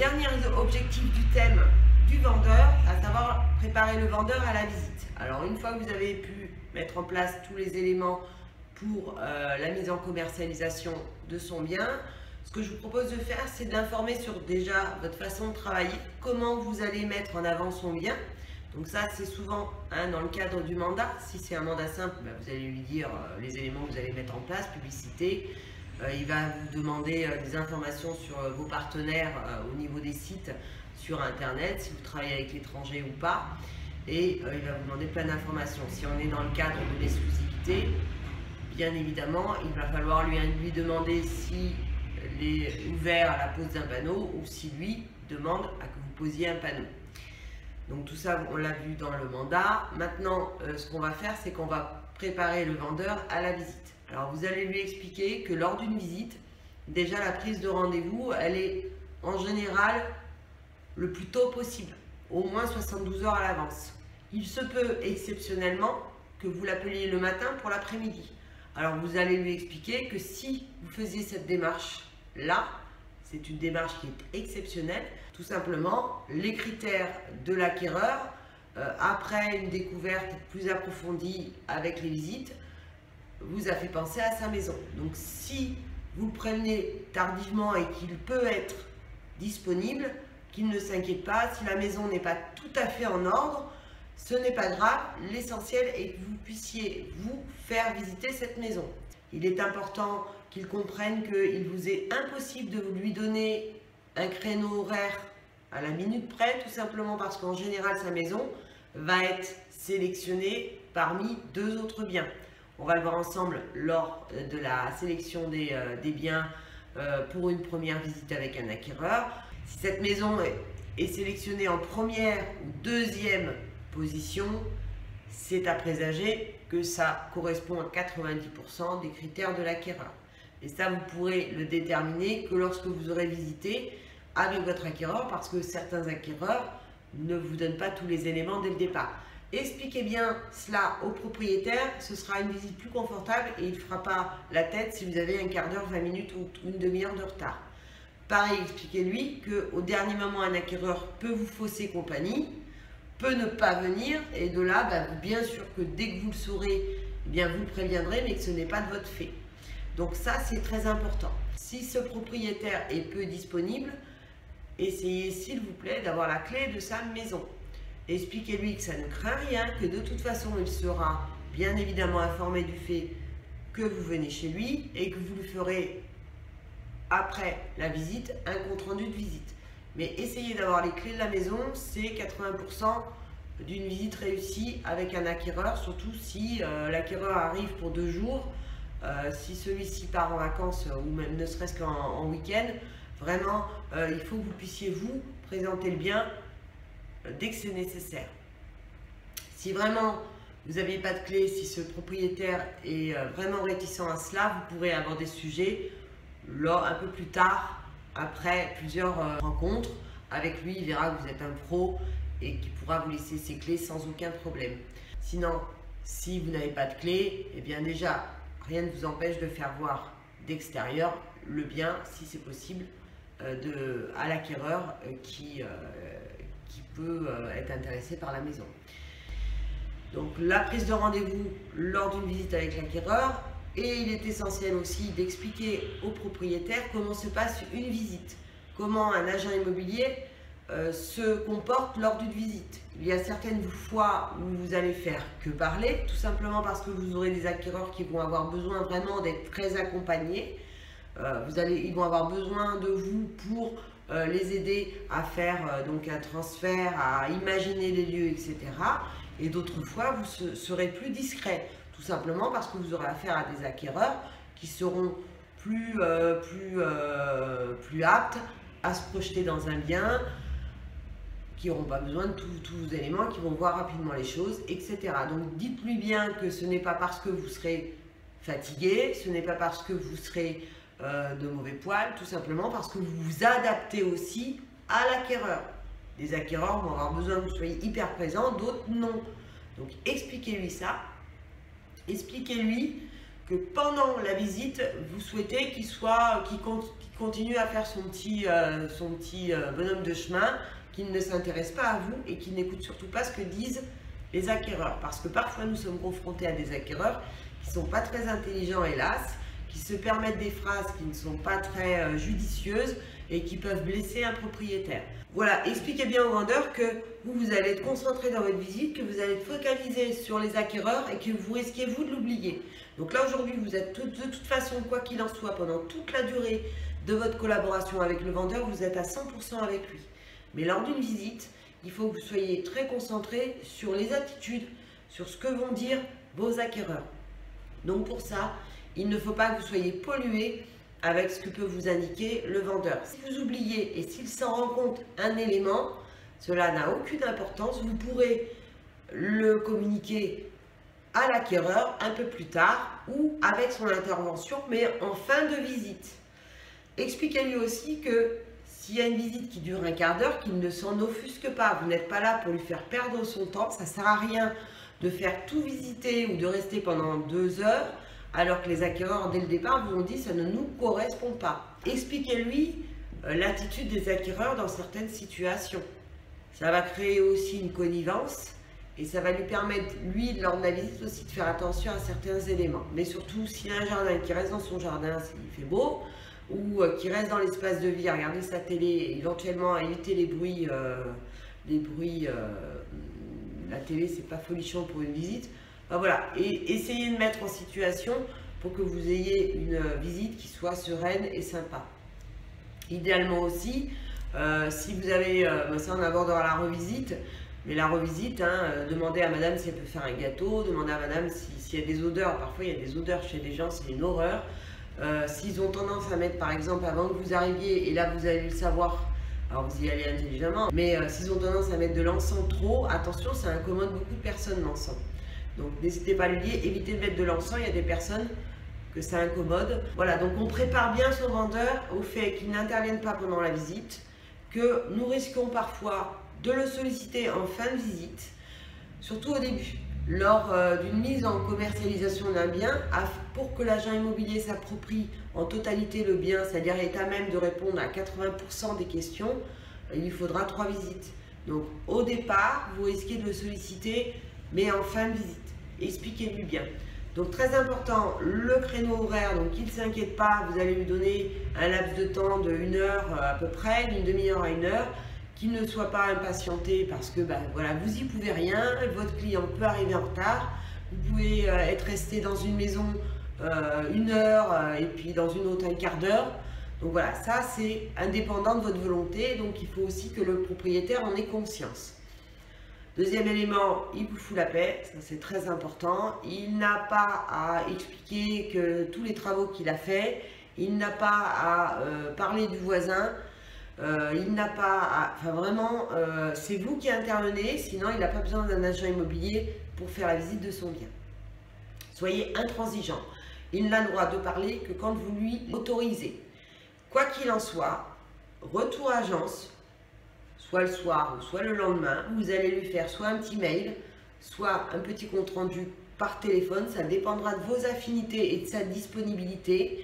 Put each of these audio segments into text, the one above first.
dernier objectif du thème du vendeur, à savoir préparer le vendeur à la visite. Alors une fois que vous avez pu mettre en place tous les éléments pour la mise en commercialisation de son bien, ce que je vous propose de faire, c'est d'informer sur déjà votre façon de travailler, comment vous allez mettre en avant son bien. Donc ça, c'est souvent dans le cadre du mandat. Si c'est un mandat simple, vous allez lui dire les éléments que vous allez mettre en place, publicité. Il va vous demander des informations sur vos partenaires au niveau des sites sur Internet, si vous travaillez avec l'étranger ou pas. Et il va vous demander plein d'informations. Si on est dans le cadre de l'exclusivité, bien évidemment, il va falloir lui demander s'il est ouvert à la pose d'un panneau ou si lui demande à que vous posiez un panneau. Donc tout ça, on l'a vu dans le mandat. Maintenant, ce qu'on va faire, c'est qu'on va préparer le vendeur à la visite. Alors vous allez lui expliquer que lors d'une visite, déjà la prise de rendez-vous, elle est en général le plus tôt possible, au moins 72 heures à l'avance. Il se peut exceptionnellement que vous l'appeliez le matin pour l'après-midi. Alors vous allez lui expliquer que si vous faisiez cette démarche-là, c'est une démarche qui est exceptionnelle. Tout simplement, les critères de l'acquéreur, après une découverte plus approfondie avec les visites, vous a fait penser à sa maison. Donc si vous le prévenez tardivement et qu'il peut être disponible, qu'il ne s'inquiète pas, si la maison n'est pas tout à fait en ordre, ce n'est pas grave, l'essentiel est que vous puissiez vous faire visiter cette maison. Il est important qu'il comprenne qu'il vous est impossible de lui donner un créneau horaire à la minute près, tout simplement parce qu'en général sa maison va être sélectionnée parmi deux autres biens. On va le voir ensemble lors de la sélection des biens pour une première visite avec un acquéreur. Si cette maison est sélectionnée en première ou deuxième position, c'est à présager que ça correspond à 90% des critères de l'acquéreur. Et ça, vous pourrez le déterminer que lorsque vous aurez visité avec votre acquéreur, parce que certains acquéreurs ne vous donnent pas tous les éléments dès le départ. Expliquez bien cela au propriétaire, ce sera une visite plus confortable et il ne fera pas la tête si vous avez un quart d'heure, 20 minutes ou une demi-heure de retard. Pareil, expliquez-lui qu'au dernier moment, un acquéreur peut vous fausser compagnie, peut ne pas venir et de là, bien sûr que dès que vous le saurez, eh bien, vous le préviendrez, mais que ce n'est pas de votre fait. Donc ça, c'est très important. Si ce propriétaire est peu disponible, essayez s'il vous plaît d'avoir la clé de sa maison. Expliquez-lui que ça ne craint rien, que de toute façon il sera bien évidemment informé du fait que vous venez chez lui et que vous lui ferez après la visite un compte-rendu de visite. Mais essayez d'avoir les clés de la maison, c'est 80% d'une visite réussie avec un acquéreur, surtout si l'acquéreur arrive pour 2 jours, si celui-ci part en vacances ou même ne serait-ce qu'en week-end. Vraiment, il faut que vous puissiez vous présenter le bien dès que c'est nécessaire. Si vraiment vous n'avez pas de clé, si ce propriétaire est vraiment réticent à cela, vous pourrez aborder ce sujet un peu plus tard, après plusieurs rencontres. Avec lui, il verra que vous êtes un pro et qu'il pourra vous laisser ses clés sans aucun problème. Sinon, si vous n'avez pas de clé, eh bien déjà, rien ne vous empêche de faire voir d'extérieur le bien, si c'est possible, à l'acquéreur qui peut être intéressé par la maison. Donc la prise de rendez-vous lors d'une visite avec l'acquéreur, et il est essentiel aussi d'expliquer au propriétaire comment se passe une visite, comment un agent immobilier se comporte lors d'une visite. Il y a certaines fois où vous allez faire que parler, tout simplement parce que vous aurez des acquéreurs qui vont avoir besoin vraiment d'être très accompagnés. Ils vont avoir besoin de vous pour les aider à faire donc un transfert, à imaginer les lieux, etc. Et d'autres fois, vous serez plus discret, tout simplement parce que vous aurez affaire à des acquéreurs qui seront plus aptes à se projeter dans un bien, qui n'auront pas besoin de tous vos éléments, qui vont voir rapidement les choses, etc. Donc dites-lui bien que ce n'est pas parce que vous serez fatigué, ce n'est pas parce que vous serez de mauvais poil, tout simplement parce que vous vous adaptez aussi à l'acquéreur. Des acquéreurs vont avoir besoin que vous soyez hyper présent, d'autres non. Donc expliquez-lui ça. Expliquez-lui que pendant la visite, vous souhaitez qu'il continue à faire son petit bonhomme de chemin, qui ne s'intéresse pas à vous et qui n'écoute surtout pas ce que disent les acquéreurs. Parce que parfois nous sommes confrontés à des acquéreurs qui ne sont pas très intelligents, hélas, qui se permettent des phrases qui ne sont pas très judicieuses et qui peuvent blesser un propriétaire. Voilà, expliquez bien au vendeur que vous allez être concentré dans votre visite, que vous allez être focalisé sur les acquéreurs et que vous risquez vous de l'oublier. Donc là aujourd'hui vous êtes de toute façon, quoi qu'il en soit, pendant toute la durée de votre collaboration avec le vendeur, vous êtes à 100% avec lui. Mais lors d'une visite, il faut que vous soyez très concentré sur les attitudes, sur ce que vont dire vos acquéreurs. Donc pour ça, il ne faut pas que vous soyez pollué avec ce que peut vous indiquer le vendeur. Si vous oubliez et s'il s'en rend compte un élément, cela n'a aucune importance, vous pourrez le communiquer à l'acquéreur un peu plus tard ou avec son intervention, mais en fin de visite. Expliquez-lui aussi que s'il y a une visite qui dure un quart d'heure, qu'il ne s'en offusque pas. Vous n'êtes pas là pour lui faire perdre son temps, ça ne sert à rien de faire tout visiter ou de rester pendant 2 heures, alors que les acquéreurs, dès le départ, vous ont dit que ça ne nous correspond pas. Expliquez-lui l'attitude des acquéreurs dans certaines situations. Ça va créer aussi une connivence et ça va lui permettre, lui, lors de la visite aussi, de faire attention à certains éléments. Mais surtout, s'il y a un jardin qui reste dans son jardin, s'il fait beau, ou qui reste dans l'espace de vie à regarder sa télé, éventuellement à éviter les bruits, la télé, c'est pas folichon pour une visite. Ben voilà, et essayez de mettre en situation pour que vous ayez une visite qui soit sereine et sympa. Idéalement aussi, si vous avez, ça on abordera la revisite, mais la revisite, demandez à madame si elle peut faire un gâteau, demandez à madame s'il y a des odeurs, parfois il y a des odeurs chez les gens, c'est une horreur. S'ils ont tendance à mettre par exemple avant que vous arriviez, et là vous allez le savoir, alors vous y allez intelligemment, mais s'ils ont tendance à mettre de l'encens trop, attention, ça incommode beaucoup de personnes l'encens. Donc n'hésitez pas à lui dire, évitez de mettre de l'encens, il y a des personnes que ça incommode. Voilà, donc on prépare bien son vendeur au fait qu'il n'intervienne pas pendant la visite, que nous risquons parfois de le solliciter en fin de visite, surtout au début, lors d'une mise en commercialisation d'un bien, pour que l'agent immobilier s'approprie en totalité le bien, c'est-à-dire est à même de répondre à 80% des questions, il lui faudra 3 visites. Donc au départ, vous risquez de le solliciter, mais en fin de visite. Expliquez-lui bien. Donc très important, le créneau horaire, donc qu'il ne s'inquiète pas, vous allez lui donner un laps de temps de 1 heure à peu près, d'une demi-heure à 1 heure, qu'il ne soit pas impatienté parce que voilà, vous y pouvez rien, votre client peut arriver en retard, vous pouvez être resté dans une maison 1 heure et puis dans une autre un quart d'heure. Donc voilà, ça c'est indépendant de votre volonté, donc il faut aussi que le propriétaire en ait conscience. Deuxième élément, il vous fout la paix, ça c'est très important. Il n'a pas à expliquer que tous les travaux qu'il a fait, il n'a pas à parler du voisin, il n'a pas à... Enfin vraiment, c'est vous qui intervenez, sinon il n'a pas besoin d'un agent immobilier pour faire la visite de son bien. Soyez intransigeant. Il n'a le droit de parler que quand vous lui autorisez. Quoi qu'il en soit, retour agence, soit le soir ou soit le lendemain, vous allez lui faire soit un petit mail, soit un petit compte rendu par téléphone, ça dépendra de vos affinités et de sa disponibilité.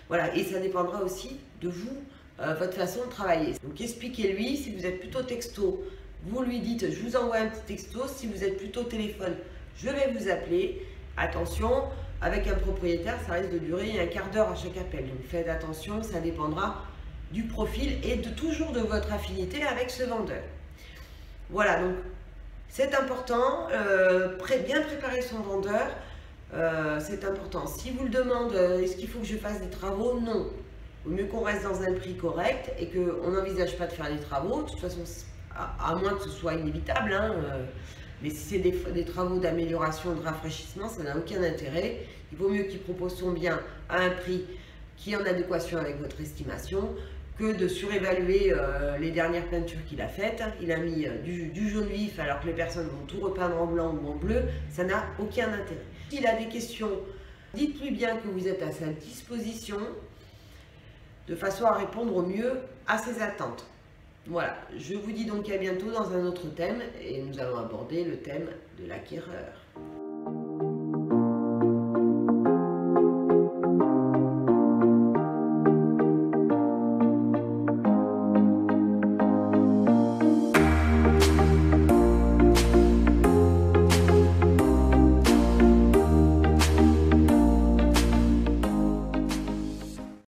Voilà, et ça dépendra aussi de vous, votre façon de travailler. Donc expliquez-lui, si vous êtes plutôt texto, vous lui dites je vous envoie un petit texto, si vous êtes plutôt téléphone, je vais vous appeler. Attention, avec un propriétaire, ça risque de durer un quart d'heure à chaque appel. Donc faites attention, ça dépendra du profil et toujours de votre affinité avec ce vendeur. Voilà, donc c'est important, bien préparer son vendeur, c'est important. Si vous le demande, est-ce qu'il faut que je fasse des travaux? Non. Il vaut mieux qu'on reste dans un prix correct et qu'on n'envisage pas de faire des travaux. De toute façon, à moins que ce soit inévitable, mais si c'est des travaux d'amélioration, de rafraîchissement, ça n'a aucun intérêt. Il vaut mieux qu'il propose son bien à un prix qui est en adéquation avec votre estimation que de surévaluer les dernières peintures qu'il a faites. Il a mis du jaune vif alors que les personnes vont tout repeindre en blanc ou en bleu. Ça n'a aucun intérêt. S'il a des questions, dites-lui bien que vous êtes à sa disposition de façon à répondre au mieux à ses attentes. Voilà, je vous dis donc à bientôt dans un autre thème et nous allons aborder le thème de l'acquéreur.